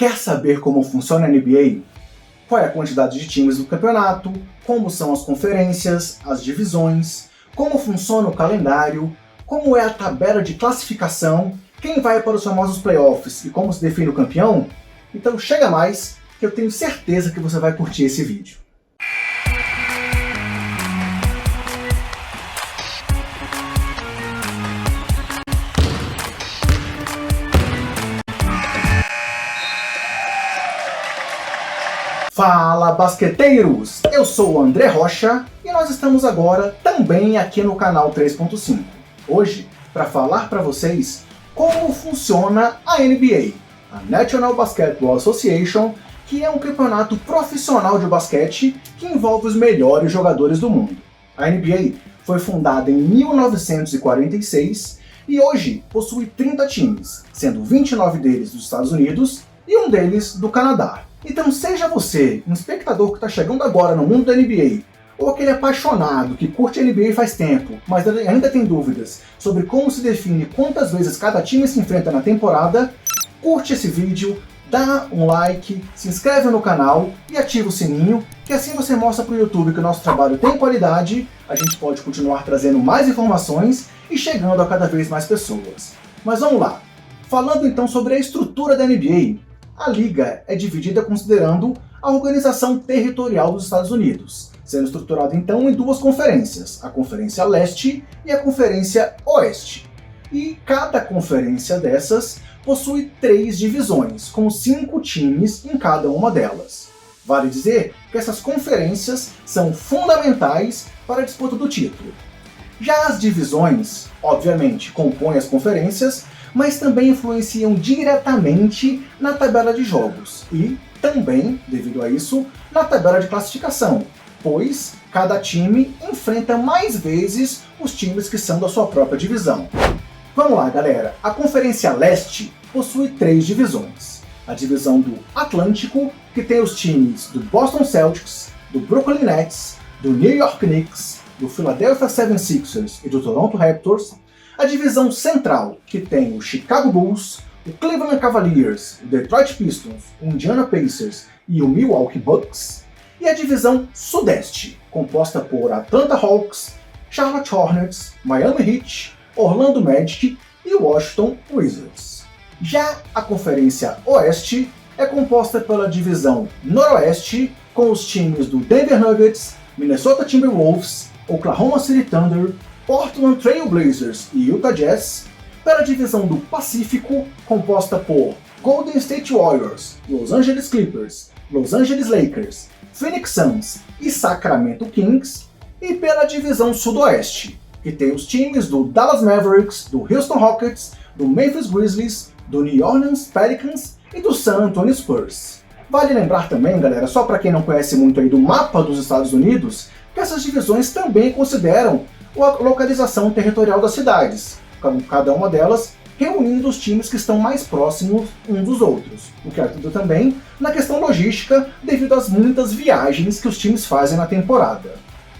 Quer saber como funciona a NBA? Qual é a quantidade de times do campeonato, como são as conferências, as divisões, como funciona o calendário, como é a tabela de classificação, quem vai para os famosos playoffs e como se define o campeão? Então chega mais, que eu tenho certeza que você vai curtir esse vídeo. Fala, basqueteiros! Eu sou o André Rocha e nós estamos agora também aqui no canal 3.5. Hoje, para falar para vocês como funciona a NBA, a National Basketball Association, que é um campeonato profissional de basquete que envolve os melhores jogadores do mundo. A NBA foi fundada em 1946 e hoje possui 30 times, sendo 29 deles dos Estados Unidos e um deles do Canadá. Então seja você um espectador que está chegando agora no mundo da NBA, ou aquele apaixonado que curte a NBA faz tempo, mas ainda tem dúvidas sobre como se define quantas vezes cada time se enfrenta na temporada, curte esse vídeo, dá um like, se inscreve no canal e ativa o sininho, que assim você mostra para o YouTube que o nosso trabalho tem qualidade, a gente pode continuar trazendo mais informações e chegando a cada vez mais pessoas. Mas vamos lá, falando então sobre a estrutura da NBA, a liga é dividida considerando a organização territorial dos Estados Unidos, sendo estruturada então em duas conferências, a Conferência Leste e a Conferência Oeste. E cada conferência dessas possui 3 divisões, com 5 times em cada uma delas. Vale dizer que essas conferências são fundamentais para a disputa do título. Já as divisões, obviamente, compõem as conferências, mas também influenciam diretamente na tabela de jogos e também, devido a isso, na tabela de classificação, pois cada time enfrenta mais vezes os times que são da sua própria divisão. Vamos lá, galera. A Conferência Leste possui 3 divisões. A divisão do Atlântico, que tem os times do Boston Celtics, do Brooklyn Nets, do New York Knicks, do Philadelphia 76ers e do Toronto Raptors. A divisão Central, que tem o Chicago Bulls, o Cleveland Cavaliers, o Detroit Pistons, o Indiana Pacers e o Milwaukee Bucks. E a divisão Sudeste, composta por Atlanta Hawks, Charlotte Hornets, Miami Heat, Orlando Magic e Washington Wizards. Já a Conferência Oeste é composta pela divisão Noroeste, com os times do Denver Nuggets, Minnesota Timberwolves, Oklahoma City Thunder, Portland Trail Blazers e Utah Jazz, pela divisão do Pacífico, composta por Golden State Warriors, Los Angeles Clippers, Los Angeles Lakers, Phoenix Suns e Sacramento Kings, e pela divisão Sudoeste, que tem os times do Dallas Mavericks, do Houston Rockets, do Memphis Grizzlies, do New Orleans Pelicans e do San Antonio Spurs. Vale lembrar também, galera, só para quem não conhece muito aí do mapa dos Estados Unidos, que essas divisões também consideram a localização territorial das cidades, cada uma delas reunindo os times que estão mais próximos uns dos outros, o que ajuda também na questão logística devido às muitas viagens que os times fazem na temporada.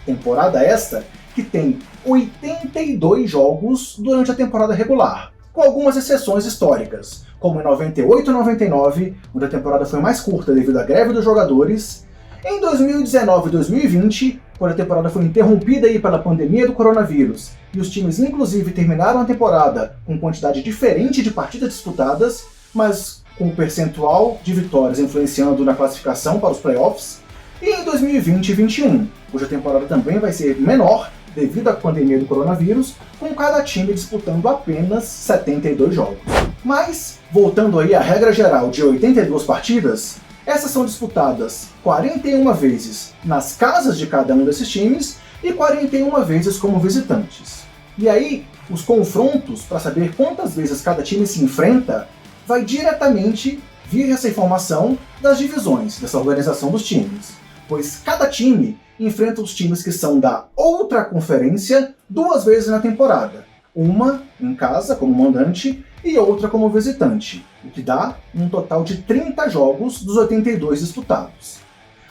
Temporada esta que tem 82 jogos durante a temporada regular, com algumas exceções históricas, como em 98 e 99, onde a temporada foi mais curta devido à greve dos jogadores, em 2019 e 2020, quando a temporada foi interrompida aí pela pandemia do coronavírus, e os times inclusive terminaram a temporada com quantidade diferente de partidas disputadas, mas com um percentual de vitórias influenciando na classificação para os playoffs, e em 2020 e 2021, cuja temporada também vai ser menor devido à pandemia do coronavírus, com cada time disputando apenas 72 jogos. Mas, voltando aí à regra geral de 82 partidas, essas são disputadas 41 vezes nas casas de cada um desses times e 41 vezes como visitantes. E aí, os confrontos, para saber quantas vezes cada time se enfrenta, vai diretamente vir essa informação das divisões, dessa organização dos times. Pois cada time enfrenta os times que são da outra conferência 2 vezes na temporada. Uma em casa, como mandante, e outra como visitante, o que dá um total de 30 jogos dos 82 disputados.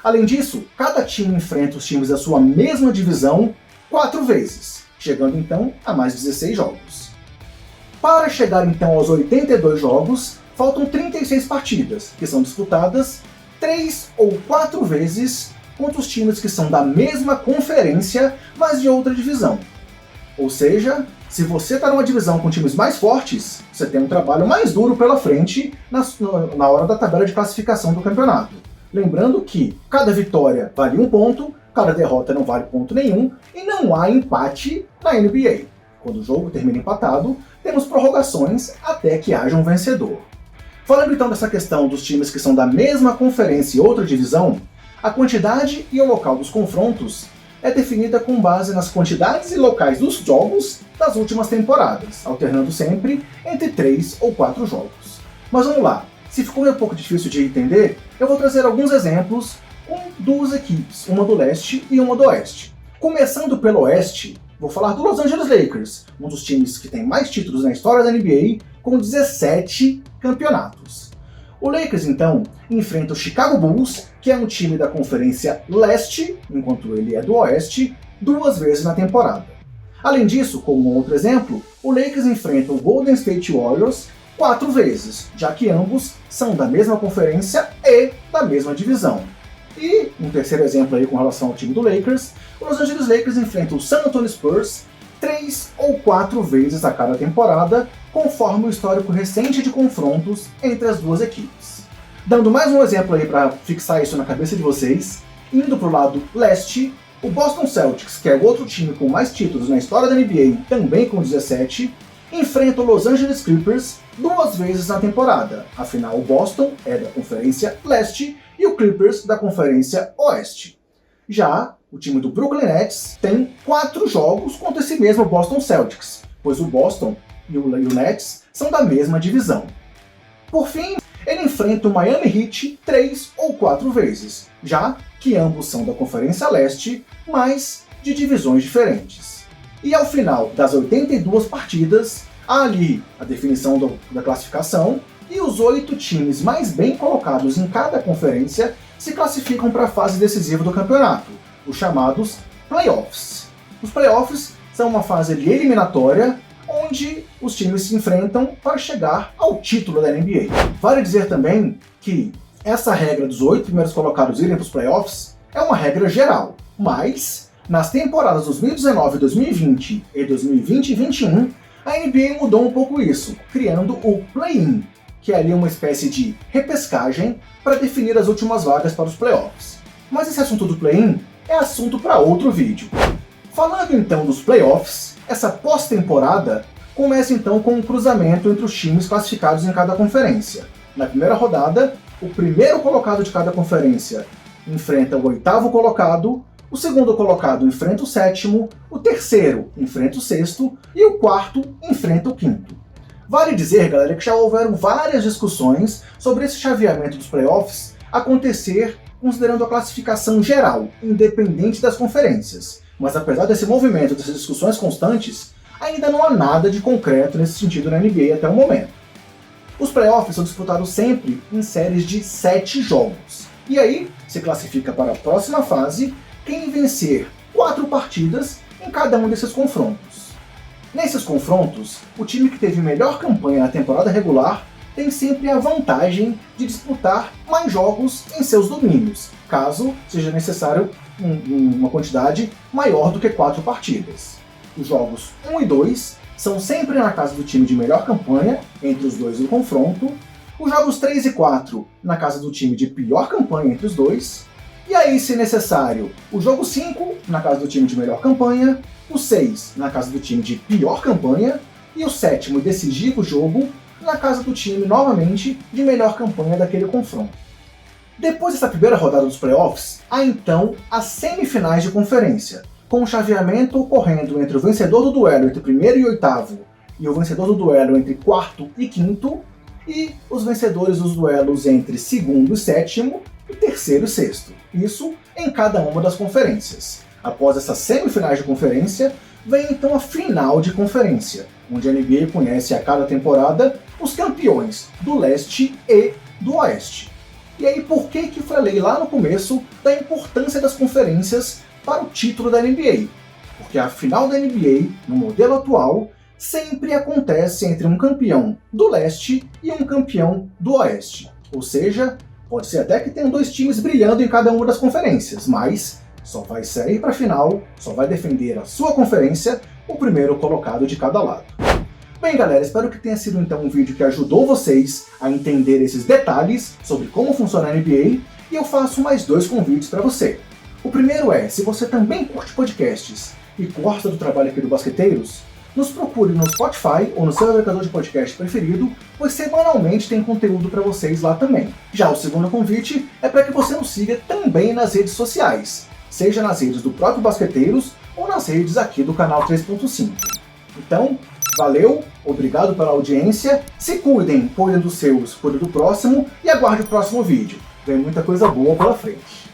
Além disso, cada time enfrenta os times da sua mesma divisão 4 vezes, chegando então a mais 16 jogos. Para chegar então aos 82 jogos, faltam 36 partidas, que são disputadas 3 ou 4 vezes contra os times que são da mesma conferência, mas de outra divisão. Ou seja, se você está numa divisão com times mais fortes, você tem um trabalho mais duro pela frente na hora da tabela de classificação do campeonato. Lembrando que cada vitória vale 1 ponto, cada derrota não vale ponto nenhum, e não há empate na NBA. Quando o jogo termina empatado, temos prorrogações até que haja um vencedor. Falando então dessa questão dos times que são da mesma conferência e outra divisão, a quantidade e o local dos confrontos é definida com base nas quantidades e locais dos jogos das últimas temporadas, alternando sempre entre 3 ou 4 jogos. Mas vamos lá, se ficou um pouco difícil de entender, eu vou trazer alguns exemplos com 2 equipes, uma do leste e uma do oeste. Começando pelo oeste, vou falar do Los Angeles Lakers, um dos times que tem mais títulos na história da NBA, com 17 campeonatos. O Lakers, então, enfrenta o Chicago Bulls, que é um time da Conferência Leste, enquanto ele é do Oeste, 2 vezes na temporada. Além disso, como um outro exemplo, o Lakers enfrenta o Golden State Warriors 4 vezes, já que ambos são da mesma conferência e da mesma divisão. E um terceiro exemplo aí com relação ao time do Lakers, o Los Angeles Lakers enfrenta o San Antonio Spurs 3 ou 4 vezes a cada temporada, conforme o histórico recente de confrontos entre as 2 equipes. Dando mais um exemplo aí para fixar isso na cabeça de vocês, indo para o lado leste, o Boston Celtics, que é o outro time com mais títulos na história da NBA, também com 17, enfrenta o Los Angeles Clippers 2 vezes na temporada. Afinal, o Boston é da Conferência Leste e o Clippers da Conferência Oeste. Já o time do Brooklyn Nets tem 4 jogos contra esse mesmo Boston Celtics, pois o Boston e o Nets são da mesma divisão. Por fim, ele enfrenta o Miami Heat 3 ou 4 vezes, já que ambos são da Conferência Leste, mas de divisões diferentes. E ao final das 82 partidas, há ali a definição da classificação, e os 8 times mais bem colocados em cada conferência se classificam para a fase decisiva do campeonato, os chamados playoffs. Os playoffs são uma fase de eliminatória onde os times se enfrentam para chegar ao título da NBA. Vale dizer também que essa regra dos 8 primeiros colocados irem para os playoffs é uma regra geral, mas nas temporadas 2019, 2020 e 2020 e 2021, a NBA mudou um pouco isso, criando o play-in, que é ali uma espécie de repescagem para definir as últimas vagas para os playoffs. Mas esse assunto do play-in é assunto para outro vídeo. Falando então dos playoffs, essa pós-temporada começa então com um cruzamento entre os times classificados em cada conferência. Na primeira rodada, o primeiro colocado de cada conferência enfrenta o 8º colocado, o segundo colocado enfrenta o 7º, o terceiro enfrenta o 6º e o 4º enfrenta o 5º. Vale dizer, galera, que já houveram várias discussões sobre esse chaveamento dos playoffs acontecer considerando a classificação geral, independente das conferências. Mas apesar desse movimento, dessas discussões constantes, ainda não há nada de concreto nesse sentido na NBA até o momento. Os playoffs são disputados sempre em séries de 7 jogos. E aí, se classifica para a próxima fase quem vencer 4 partidas em cada um desses confrontos. Nesses confrontos, o time que teve melhor campanha na temporada regular tem sempre a vantagem de disputar mais jogos em seus domínios, caso seja necessário uma quantidade maior do que 4 partidas. Os jogos 1 e 2 são sempre na casa do time de melhor campanha, entre os dois do confronto, os jogos 3 e 4 na casa do time de pior campanha entre os dois, e aí, se necessário, o jogo 5 na casa do time de melhor campanha, o 6 na casa do time de pior campanha, e o 7º e decisivo jogo na casa do time, novamente, de melhor campanha daquele confronto. Depois dessa primeira rodada dos playoffs, há então as semifinais de conferência, com o chaveamento ocorrendo entre o vencedor do duelo entre primeiro e 8º e o vencedor do duelo entre 4º e 5º, e os vencedores dos duelos entre 2º e 7º e 3º e 6º. Isso em cada uma das conferências. Após essas semifinais de conferência, vem então a final de conferência, onde a NBA conhece a cada temporada os campeões do leste e do oeste. E aí, por que eu falei lá no começo da importância das conferências para o título da NBA? Porque a final da NBA, no modelo atual, sempre acontece entre um campeão do leste e um campeão do oeste. Ou seja, pode ser até que tenham dois times brilhando em cada uma das conferências, mas só vai sair para a final, só vai defender a sua conferência o primeiro colocado de cada lado. Bem galera, espero que tenha sido então um vídeo que ajudou vocês a entender esses detalhes sobre como funciona a NBA, e eu faço mais dois convites para você. O primeiro é, se você também curte podcasts e gosta do trabalho aqui do Basqueteiros, nos procure no Spotify ou no seu agregador de podcast preferido, pois semanalmente tem conteúdo para vocês lá também. Já o segundo convite é para que você nos siga também nas redes sociais, seja nas redes do próprio Basqueteiros ou nas redes aqui do canal 3.5. Então, valeu, obrigado pela audiência, se cuidem, cuidem dos seus, cuidem do próximo e aguarde o próximo vídeo. Tem muita coisa boa pela frente.